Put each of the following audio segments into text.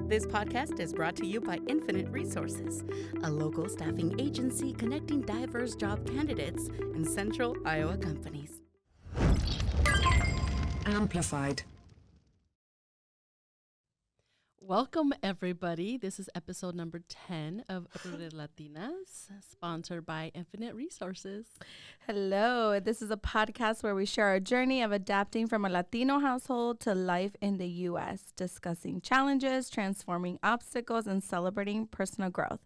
This podcast is brought to you by Infinite Resources, a local staffing agency connecting diverse job candidates in central Iowa companies. Amplified. Welcome, everybody. This is episode number 10 of Rooted Latinas, sponsored by Infinite Resources. Hello. This is a podcast where we share our journey of adapting from a Latino household to life in the U.S., discussing challenges, transforming obstacles, and celebrating personal growth.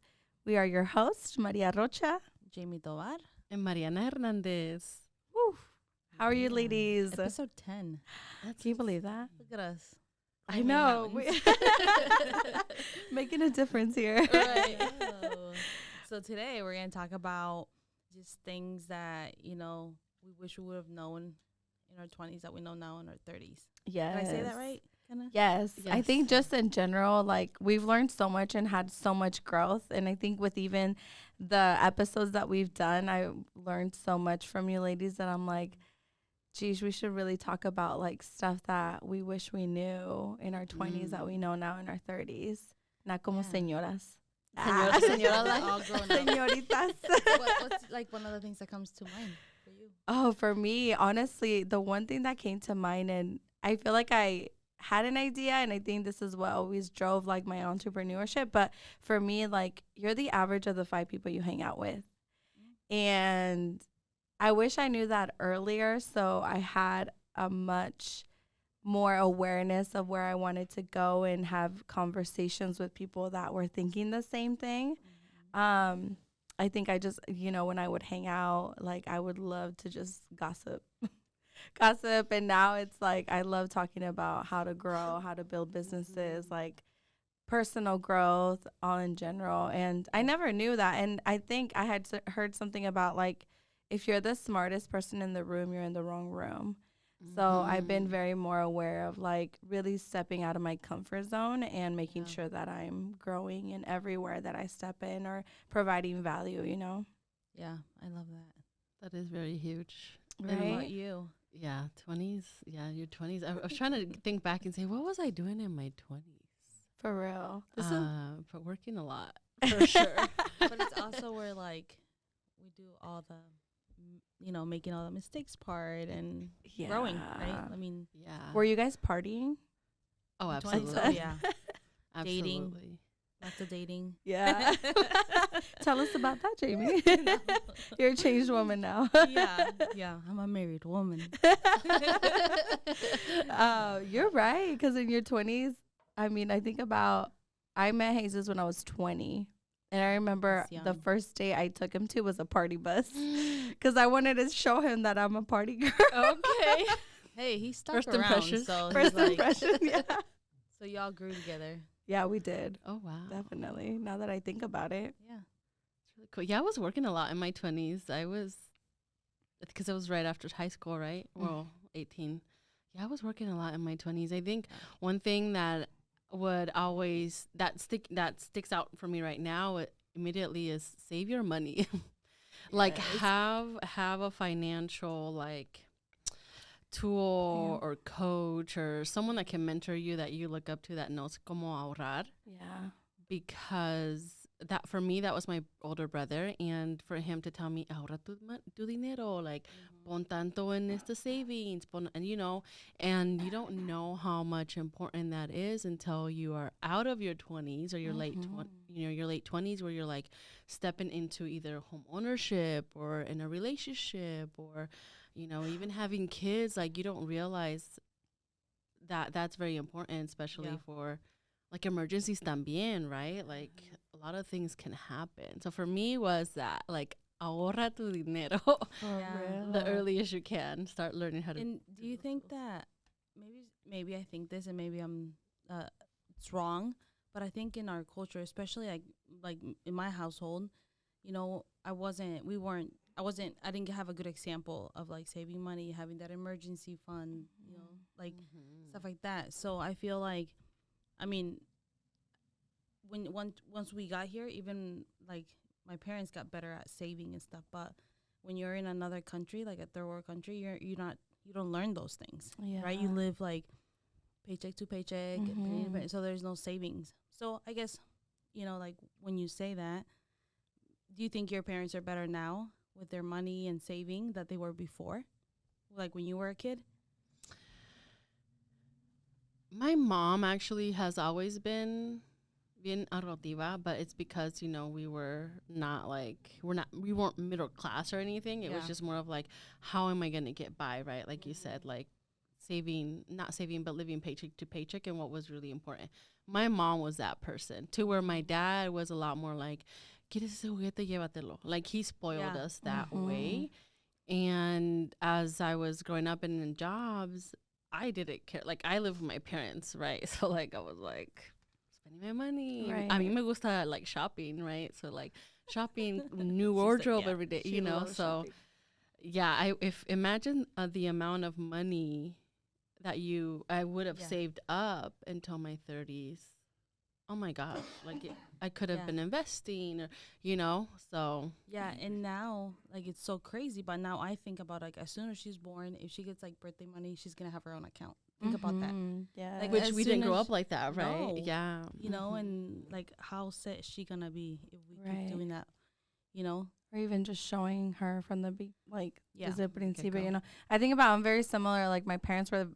We are your hosts, Maria Rocha, Jamie Tovar, And Mariana Hernandez. Woo. How are you, ladies? episode 10. Can you believe that? Look at us. I know. Making a difference here. Right. So today we're going to talk about just things that, we wish we would have known in our 20s that we know now in our 30s. Yes. Did I say that right? Kinda? Yes. I Yes. think just in general, like we've learned so much and had so much growth. And I think with even the episodes that we've done, I learned so much from you ladies that I'm like, geez, we should really talk about like stuff that we wish we knew in our 20s that we know now in our 30s. Not como señoras. Señora, like all grown up. Señoritas. What's like one of the things that comes to mind for you? Oh, for me, honestly, the one thing that came to mind, and I feel like I had an idea, and I think this is what always drove like my entrepreneurship. But for me, like you're the average of the 5 people you hang out with. And I wish I knew that earlier, so I had a much more awareness of where I wanted to go and have conversations with people that were thinking the same thing. I think I just, when I would hang out, like I would love to just gossip. And now it's like I love talking about how to grow, how to build businesses, like personal growth, all in general. And I never knew that. And I think I had heard something about like, if you're the smartest person in the room, you're in the wrong room. So I've been very more aware of like really stepping out of my comfort zone and making sure that I'm growing in everywhere that I step in or providing value, Yeah, I love that. That is very huge. And what about Right? you? Yeah, 20s. Yeah, your 20s. I was trying to think back and say, what was I doing in my 20s? For real. But working a lot, for sure. But it's also where like we do all the, making all the mistakes part and growing, right? I mean, Yeah. Were you guys partying? Oh, 20s, absolutely. oh, yeah. Absolutely. Dating. Lots of dating. Yeah. Tell us about that, Jamie. You're a changed woman now. Yeah. I'm a married woman. You're right. Because in your 20s, I mean, I met Jesus when I was 20. And I remember That's the young. first day I took him to was a party bus. Because I wanted to show him that I'm a party girl. Okay. Hey, he stuck First around, impressions. so First he's like, impression, yeah. so y'all grew together. Yeah, we did. Oh, wow. Definitely. Now that I think about it. Yeah. It's really cool. Yeah, I was working a lot in my 20s. Because I was right after high school, right? Well, 18. Yeah, I was working a lot in my 20s. I think one thing that would always, that sticks out for me right now immediately is save your money. Like have a financial like tool or coach or someone that can mentor you that you look up to that knows cómo ahorrar. Yeah. Because that for me that was my older brother, and for him to tell me ahorra tu dinero, like pon tanto en este savings, and you don't know how much important that is until you are out of your 20s or your late 20s, where you're like stepping into either home ownership or in a relationship or even having kids. Like you don't realize that that's very important, especially for like emergencies también, right? Like a lot of things can happen. So for me was that like ahorra tu dinero the earliest you can. Start learning how to. And do you think that maybe I think this and maybe I'm it's wrong, but I think in our culture, especially like in my household, I didn't have a good example of like saving money, having that emergency fund, like stuff like that. So I feel like, I mean, once we got here, even like my parents got better at saving and stuff. But when you're in another country, like a third world country, you don't learn those things, right? You live like paycheck to paycheck. So there's no savings. So I guess, like when you say that, do you think your parents are better now with their money and saving that they were before? Like when you were a kid? My mom actually has always been bien ahorrativa, but it's because, we were not we weren't middle class or anything. It was just more of like, how am I going to get by, right? Like you said, like not saving, but living paycheck to paycheck, and what was really important. My mom was that person, to where my dad was a lot more like, ¿quieres ese juguete? Llévatelo. Like, he spoiled us that way. And as I was growing up and in jobs, I didn't care. Like, I lived with my parents, right? So, like, I was like, spending my money. Right. A mí me gusta, like, shopping, right? So, like, shopping, new wardrobe every day, So, shopping. If imagine the amount of money that I would have saved up until my 30s. Oh my gosh, like I could have been investing, or, so. Yeah, and now, like, it's so crazy, but now I think about, like, as soon as she's born, if she gets, like, birthday money, she's going to have her own account. Think about that. Yeah. Like, Which we didn't grow up like that, right? No. Yeah. And, like, how set is she going to be if we keep doing that, Or even just showing her from the desde el principio, go. I think about, I'm very similar. Like, my parents were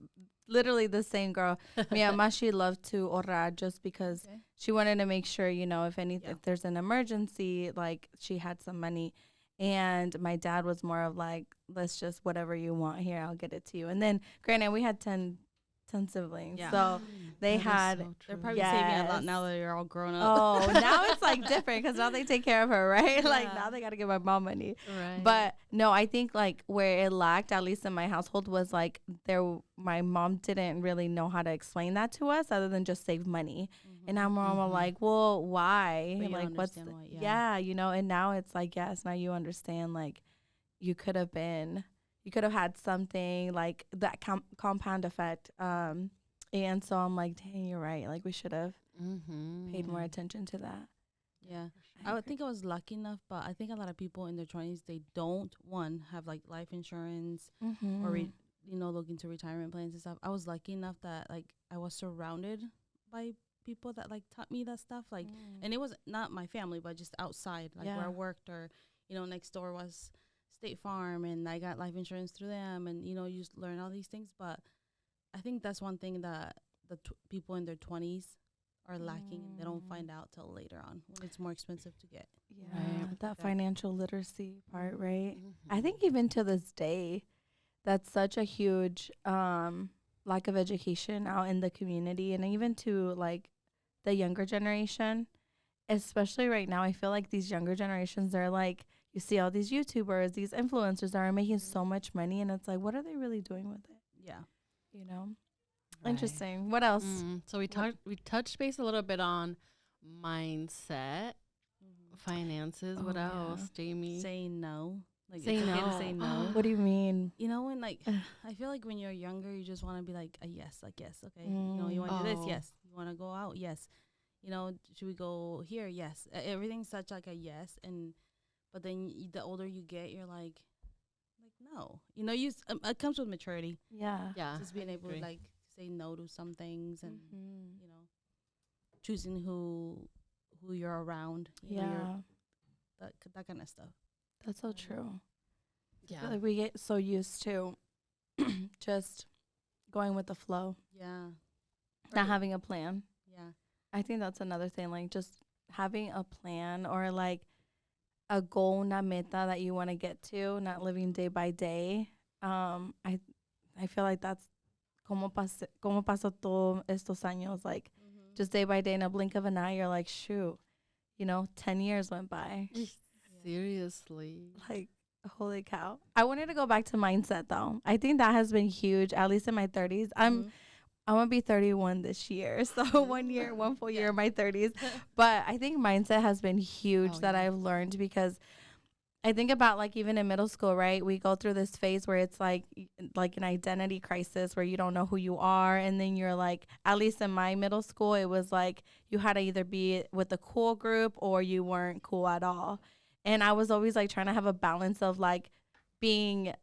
literally the same girl. Mi mamá, she loved to ahorrar just because she wanted to make sure, if there's an emergency, like, she had some money. And my dad was more of like, let's just, whatever you want here, I'll get it to you. And then, granted, we had 10 siblings. Yeah. So they had, so they're probably saving a lot now that you're all grown up. Oh, now it's like different because now they take care of her, right? Like, now they got to give my mom money. Right. But no, I think like where it lacked, at least in my household, was like my mom didn't really know how to explain that to us other than just save money. And our mom was like, well, why? But you like, don't what's understand why, and now it's like, yes, now you understand, like, you could have had something like that compound effect. And so I'm like, dang, you're right. Like, we should have paid more attention to that. Yeah. I would think I was lucky enough, but I think a lot of people in their 20s, they don't, have, like, life insurance or, look into retirement plans and stuff. I was lucky enough that, like, I was surrounded by people that, like, taught me that stuff. Like, and it was not my family, but just outside, like, where I worked, or, next door was State Farm, and I got life insurance through them, and, you just learn all these things. But I think that's one thing that the people in their 20s are lacking, and they don't find out till later on when it's more expensive to get. Yeah, that financial literacy part, right? I think even to this day, that's such a huge lack of education out in the community, and even to, like, the younger generation, especially right now. I feel like these younger generations, they're like, you see all these YouTubers, these influencers that are making so much money, and it's like, what are they really doing with it? Yeah. Right. Interesting. What else? So we touched base a little bit on mindset, finances. What else, Jamie? Saying no. Like, Say it's okay no. to say no. What do you mean? When, like, I feel like when you're younger, you just want to be like a yes, okay. You want to do this? Yes. You want to go out? Yes. Should we go here? Yes. Everything's such like a yes, but then the older you get, you're like no. It comes with maturity. Yeah. Just being able to, like, say no to some things, and choosing who you're around. That kind of stuff. That's so true. Yeah. Like, we get so used to just going with the flow. Yeah. Not having a plan. Yeah. I think that's another thing, like, just having a plan, or like a goal, una meta that you want to get to, not living day by day. I feel like that's como pasó todo estos años, like, just day by day, in a blink of an eye, you're like, shoot, 10 years went by. Seriously. Like, holy cow. I wanted to go back to mindset, though. I think that has been huge, at least in my 30s. I'm going to be 31 this year. So one full year in my 30s. But I think mindset has been huge that I've learned, because I think about, like, even in middle school, right? We go through this phase where it's like an identity crisis, where you don't know who you are. And then you're like, at least in my middle school, it was like you had to either be with the cool group or you weren't cool at all. And I was always, like, trying to have a balance of, like, being,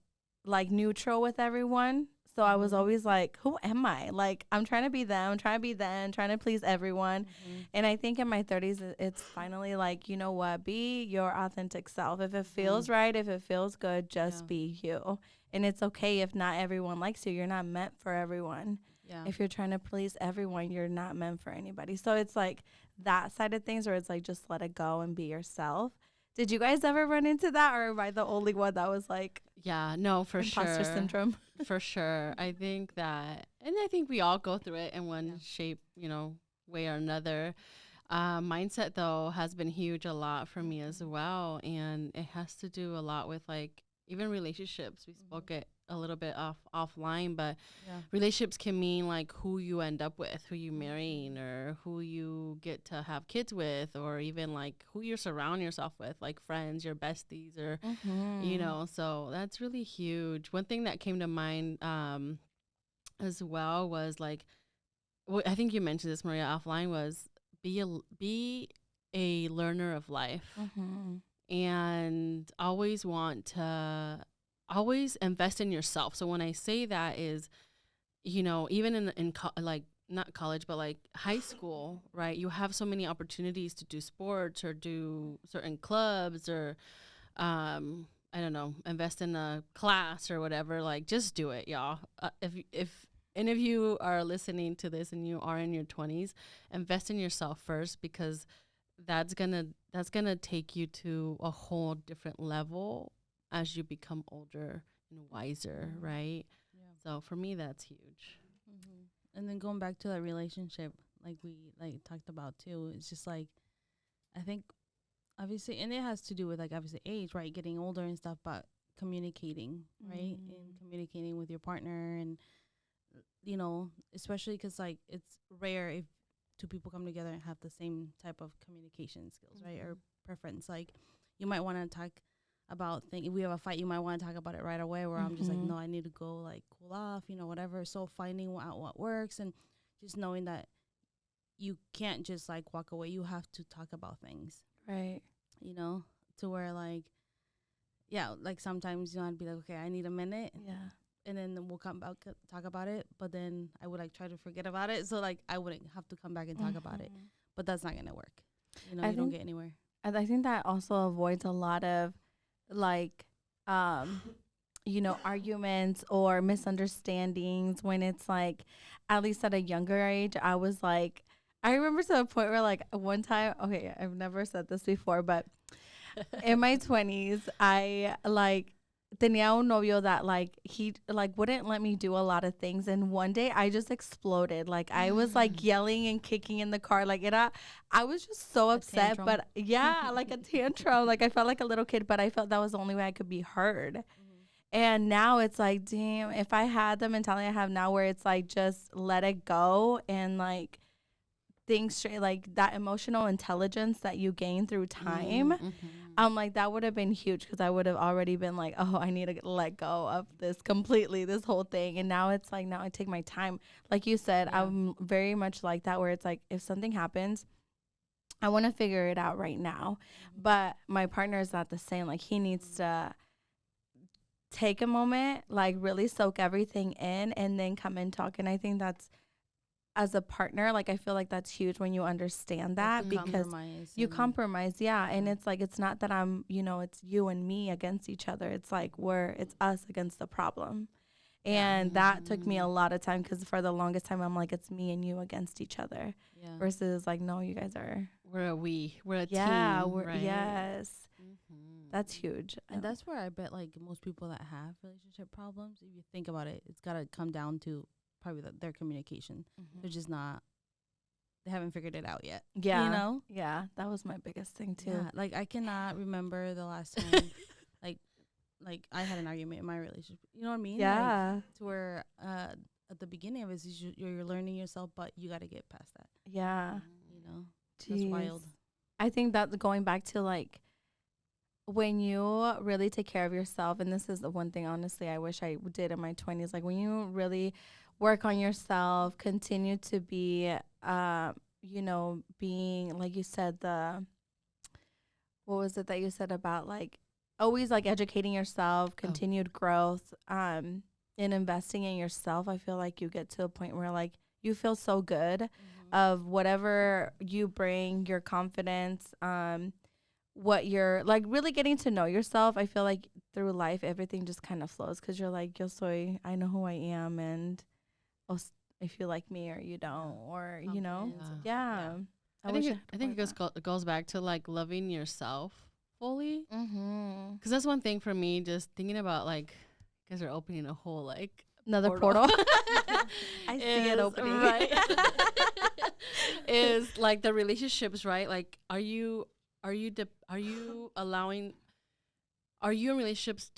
like, neutral with everyone, So I was always like, who am I? Like, I'm trying to be them, trying to be them, trying to please everyone. And I think in my 30s, it's finally like, you know what? Be your authentic self. If it feels right, if it feels good, just be you. And it's okay if not everyone likes you. You're not meant for everyone. Yeah. If you're trying to please everyone, you're not meant for anybody. So it's like that side of things where it's like, just let it go and be yourself. Did you guys ever run into that, or am I the only one that was like, yeah, no, for imposter sure. syndrome? For sure. I think that, and I think we all go through it in one shape, you know, way or another. Mindset, though, has been huge a lot for me as well. And it has to do a lot with, like, even relationships. We spoke it a little bit offline, but relationships can mean, like, who you end up with, who you marrying, or who you get to have kids with, or even, like, who you surround yourself with, like friends, your besties, or, you know, so that's really huge. One thing that came to mind as well was, like, I think you mentioned this, Maria, offline, was be a learner of life, and always always invest in yourself. So when I say that is, you know, even in like not college, but like high school, right? You have so many opportunities to do sports or do certain clubs or, I don't know, invest in a class or whatever. Like, just do it, y'all. If any of you are listening to this and you are in your 20s, invest in yourself first, because that's gonna take you to a whole different level as you become older and wiser, right? Yeah. So for me, that's huge. And then going back to that relationship, like we talked about too, it's just like, I think obviously, and it has to do with like obviously age, right? Getting older and stuff, but communicating, right? And communicating with your partner, and you know, especially because like it's rare if two people come together and have the same type of communication skills, right? Or preference. Like, you might want to talk about if we have a fight, you might want to talk about it right away, where I'm just like, no, I need to go like cool off, you know, whatever. So finding out what works, and just knowing that you can't just like walk away. You have to talk about things, Right? You know, to where like, yeah, like sometimes you know, I'd be like, okay, I need a minute, and then we'll come back talk about it. But then I would like try to forget about it, so like I wouldn't have to come back and talk about it. But that's not gonna work. You know, you don't get anywhere. I think that also avoids a lot of like you know, arguments or misunderstandings, when it's like, at least at a younger age, I was like, I remember to a point where like one time, okay, I've never said this before, but in my 20s, I like tenía un novio that like he like wouldn't let me do a lot of things, and one day I just exploded. Like, I was like yelling and kicking in the car, like I was just so upset. But yeah, like a tantrum. Like, I felt like a little kid, but I felt that was the only way I could be heard. And now it's like, damn, if I had the mentality I have now, where it's like, just let it go and like think straight, like that emotional intelligence that you gain through time, like that would have been huge, because I would have already been like, oh, I need to let go of this completely, this whole thing. And now it's like, now I take my time. Like you said, I'm very much like that, where it's like, if something happens, I want to figure it out right now. But my partner is not the same. Like, he needs to take a moment, like really soak everything in, and then come and talk. And I think that's, as a partner, like I feel like that's huge when you understand that, because you compromise, and it's like, it's not that I'm, you know, it's you and me against each other. It's like it's us against the problem. And that took me a lot of time, because for the longest time I'm like, it's me and you against each other, versus like, no, you guys are, we're a team, right? Yes. That's huge. And that's where I bet like most people that have relationship problems, if you think about it, it's got to come down to probably their communication. They're just not, they haven't figured it out yet. Yeah. You know? Yeah. That was my biggest thing too. Yeah. Like, I cannot remember the last time like I had an argument in my relationship. You know what I mean? Yeah. Like, to where at the beginning of it, you're learning yourself, but you got to get past that. Yeah. You know? Jeez. That's wild. I think that going back to like, when you really take care of yourself, and this is the one thing honestly I wish I did in my 20s, like when you really work on yourself, continue to be you know, being, like you said, what was it that you said about like always like educating yourself, continued growth, in investing in yourself, I feel like you get to a point where like you feel so good of whatever you bring, your confidence, what you're like really getting to know yourself. I feel like through life, everything just kind of flows because you're like, yo soy, I know who I am, and if you like me or you don't, or you know, yeah. I think it goes back to like loving yourself fully. Because that's one thing for me. Just thinking about like, you guys are opening a whole like another portal. I see it opening. Right. Is like the relationships, right? Like, are you allowing? Are you in relationships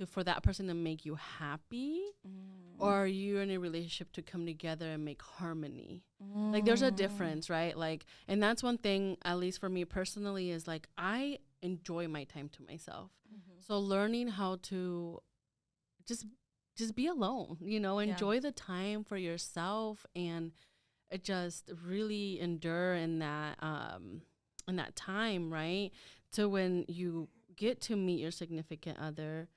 for that person to make you happy, or are you in a relationship to come together and make harmony? Like, there's a difference, right? Like, and that's one thing, at least for me personally, is like I enjoy my time to myself. So learning how to just be alone, you know, enjoy the time for yourself, and just really endure in that time, right? So when you get to meet your significant other,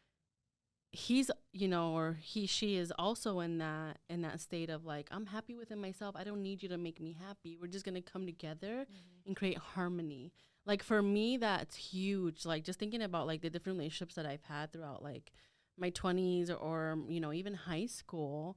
he's, you know, or she is also in that state of like, I'm happy within myself. I don't need you to make me happy. We're just gonna come together and create harmony. Like for me, that's huge. Like just thinking about like the different relationships that I've had throughout like my 20s or you know, even high school,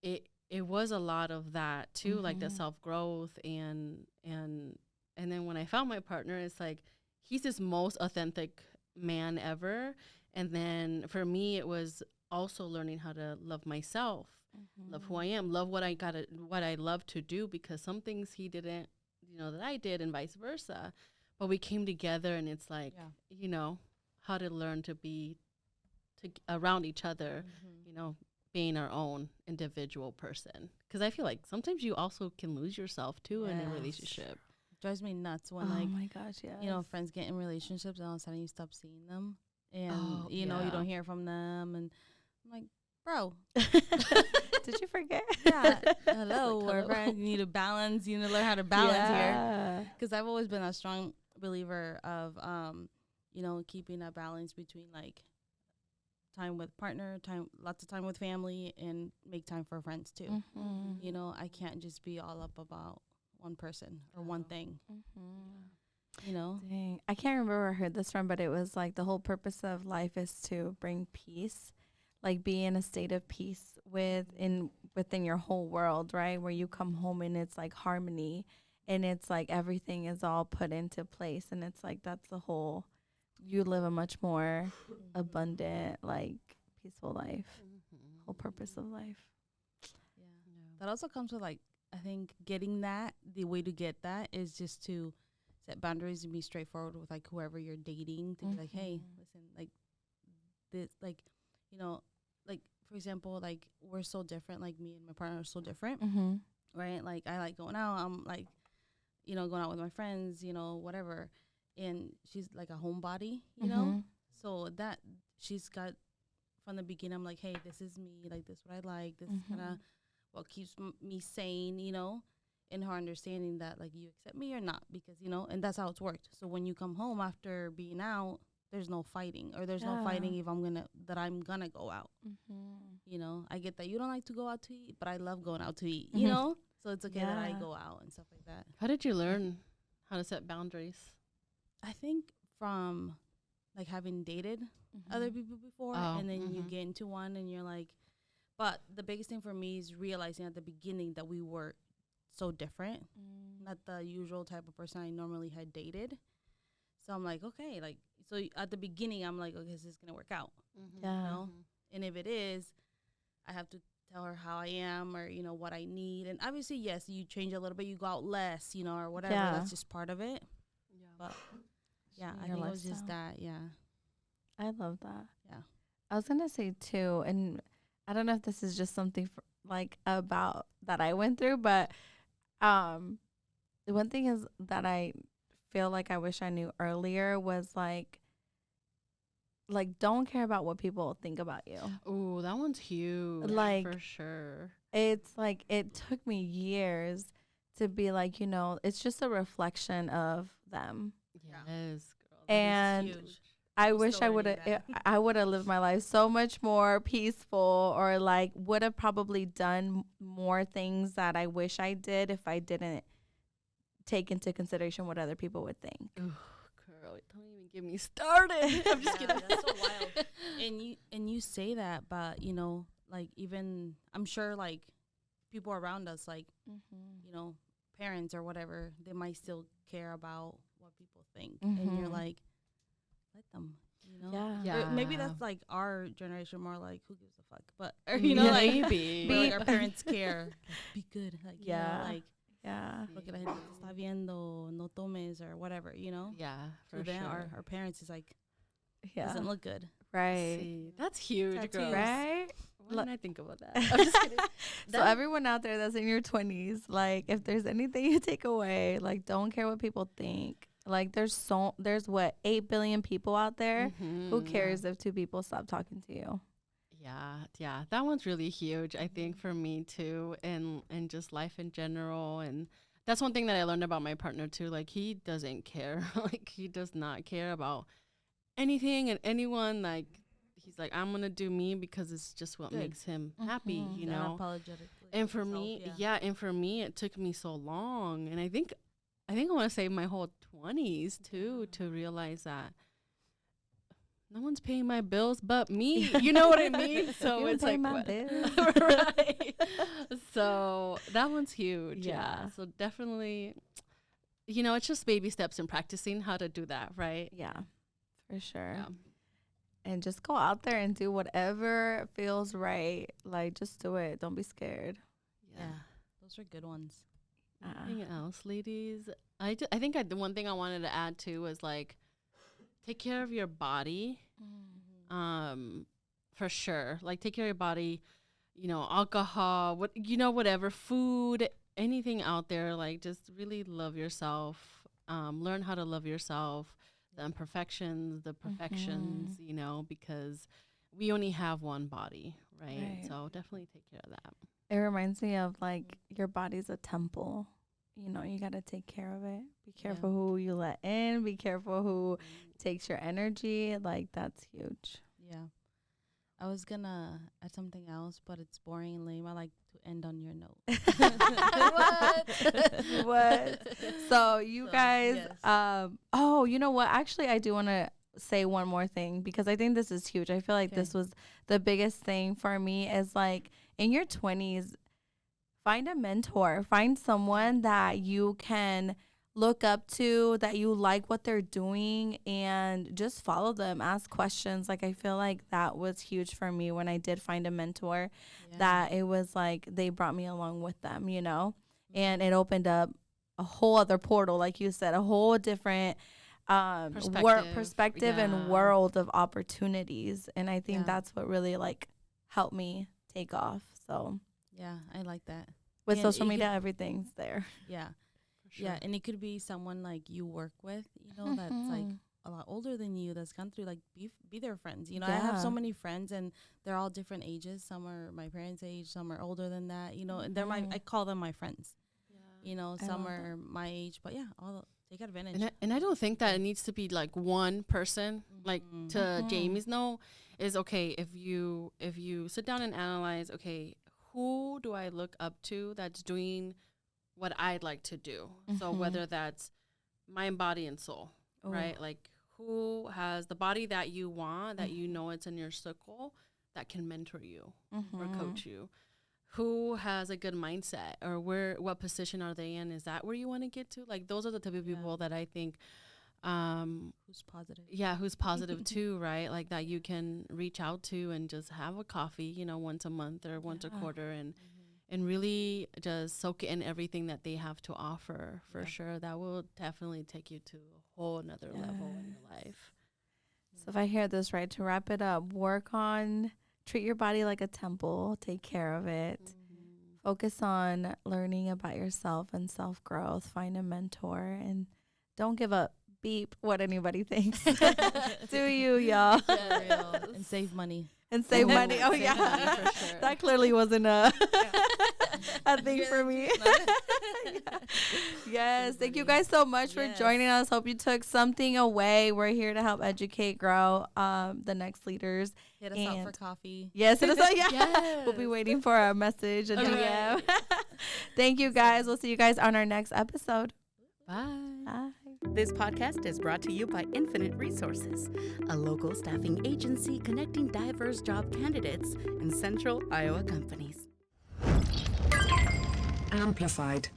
it was a lot of that too, like the self-growth and then when I found my partner, it's like he's this most authentic man ever. And then for me, it was also learning how to love myself, love who I am, love what I love to do, because some things he didn't, you know, that I did, and vice versa. But we came together, and it's like, you know, how to learn to be around each other, you know, being our own individual person. Because I feel like sometimes you also can lose yourself too in a relationship. Drives me nuts when oh my gosh, yeah, you know, friends get in relationships and all of a sudden you stop seeing them, and you know, you don't hear from them, and I'm like, bro, did you forget? Yeah, hello, like, we're friends. You need to balance. You need to learn how to balance here. Because I've always been a strong believer of you know, keeping a balance between like time with partner, lots of time with family, and make time for friends too. You know, I can't just be all up about one person or one thing. You know, dang, I can't remember where I heard this from, but it was like the whole purpose of life is to bring peace, like be in a state of peace within your whole world, right? Where you come home and it's like harmony, and it's like everything is all put into place, and it's like that's the whole. You live a much more abundant, like peaceful life. Whole purpose of life. That also comes with like, I think getting that, the way to get that is just to set boundaries and be straightforward with like whoever you're dating, to be like, hey, listen, like this, like, you know, like for example, like we're so different, like me and my partner are so different, right? Like I like going out, I'm like, you know, going out with my friends, you know, whatever, and she's like a homebody, you know, so that she's got from the beginning, I'm like, hey, this is me, like this is what I like, this is kind of what keeps me sane, you know, and her understanding that like you accept me or not, because, you know, and that's how it's worked. So when you come home after being out, there's no fighting, or there's no fighting if I'm gonna go out. You know, I get that you don't like to go out to eat, but I love going out to eat, you know, so it's okay that I go out and stuff like that. How did you learn how to set boundaries? I think from like having dated other people before, and then you get into one and you're like, but the biggest thing for me is realizing at the beginning that we were so different, not the usual type of person I normally had dated. So I'm like, okay, like, so at the beginning, I'm like, okay, is this gonna work out? You know? And if it is, I have to tell her how I am, or, you know, what I need. And obviously, yes, you change a little bit, you go out less, you know, or whatever. That's just part of it. But yeah, I think it was just that. I love that. Yeah. I was gonna say too, and I don't know if this is just something like about that I went through, but the one thing is that I feel like I wish I knew earlier was like don't care about what people think about you. Oh, that one's huge. Like, for sure. It's like it took me years to be like, you know, it's just a reflection of them. Yes, girl. And huge. I wish I would have lived my life so much more peaceful, or like would have probably done more things that I wish I did if I didn't take into consideration what other people would think. Ooh, girl, don't even get me started. I'm just kidding. That's so wild. And you say that, but you know, like even I'm sure like people around us, like you know, parents or whatever, they might still care about what people think, and you're like, let them, you know. Yeah. Maybe that's like our generation, more like who gives a fuck, but or, you know, like maybe like our parents care. Like, be good, like you know, like Porque la gente te está viendo, no tomes or whatever, you know. Yeah, for So then sure. our parents is like, yeah, doesn't look good. right. See, that's huge, Tattoos. girl. Right? Why didn't I think about that? I'm just kidding. So everyone out there that's in your 20s, like if there's anything you take away, like don't care what people think. Like there's what 8 billion people out there. Who cares if 2 people stop talking to you? Yeah, that one's really huge, I think, for me too, and just life in general. And that's one thing that I learned about my partner too. Like he doesn't care. Like he does not care about anything and anyone. Like he's like, I'm gonna do me because it's just what makes him happy, you know. Unapologetically. And for me, and for me, it took me so long, and I think I want to say my whole 20s too to realize that no one's paying my bills but me. You know what I mean? So You it's pay like my what? bills. Right. So that one's huge. Yeah. So definitely, you know, it's just baby steps in practicing how to do that, right? Yeah, for sure. Yeah. And just go out there and do whatever feels right. Like just do it. Don't be scared. Yeah, those are good ones. Anything else, ladies? I think the one thing I wanted to add too was like, take care of your body. For sure. Like take care of your body, you know, alcohol, whatever, food, anything out there, like just really love yourself. Learn how to love yourself, the imperfections, the perfections, you know, because we only have one body, right? So definitely take care of that. It reminds me of like your body's a temple. You know, you got to take care of it. Be careful who you let in. Be careful who takes your energy. Like that's huge. Yeah. I was gonna add something else, but it's boring and lame. I like to end on your note. What? So you guys, oh, you know what? Actually, I do want to say one more thing because I think this is huge. I feel like this was the biggest thing for me is like in your 20s, find a mentor, find someone that you can look up to, that you like what they're doing, and just follow them, ask questions. Like I feel like that was huge for me when I did find a mentor, that it was like they brought me along with them, you know, and it opened up a whole other portal, like you said, a whole different perspective and world of opportunities. And I think that's what really like helped me take off. So yeah, I like that. With social media, everything's there. Yeah. Sure. Yeah, and it could be someone like you work with, you know, that's like a lot older than you, that's gone through, like be their friends. You know, I have so many friends and they're all different ages. Some are my parents' age, some are older than that, you know, and they're I call them my friends. Yeah. You know, some are my age, but yeah, all take advantage. And I don't think that it needs to be like one person, like to Jamie's note is okay. If you sit down and analyze, okay, who do I look up to that's doing what I'd like to do? So whether that's mind, body, and soul, right? Like who has the body that you want, that you know it's in your circle, that can mentor you or coach you? Who has a good mindset, or what position are they in? Is that where you want to get to? Like those are the type of people that I think who's positive. Yeah, who's positive too, right? Like that you can reach out to and just have a coffee, you know, once a month or once a quarter, and really just soak in everything that they have to offer. For sure, that will definitely take you to a whole another level in your life. So if I hear this right, to wrap it up, treat your body like a temple, take care of it. Focus on learning about yourself and self-growth. Find a mentor and don't give up. Beep what anybody thinks. Do you, y'all? And save money. and save money. Oh, save yeah. money for sure. That clearly wasn't a thing for me. Yeah. Yes. Thank you guys so much for joining us. Hope you took something away. We're here to help educate, grow the next leaders. Hit us out for coffee. Yes, hit us out. Yeah. Yes. We'll be waiting for our message and DM. Thank you guys. We'll see you guys on our next episode. Bye. Bye. This podcast is brought to you by Infinite Resources, a local staffing agency connecting diverse job candidates and central Iowa companies. Amplified.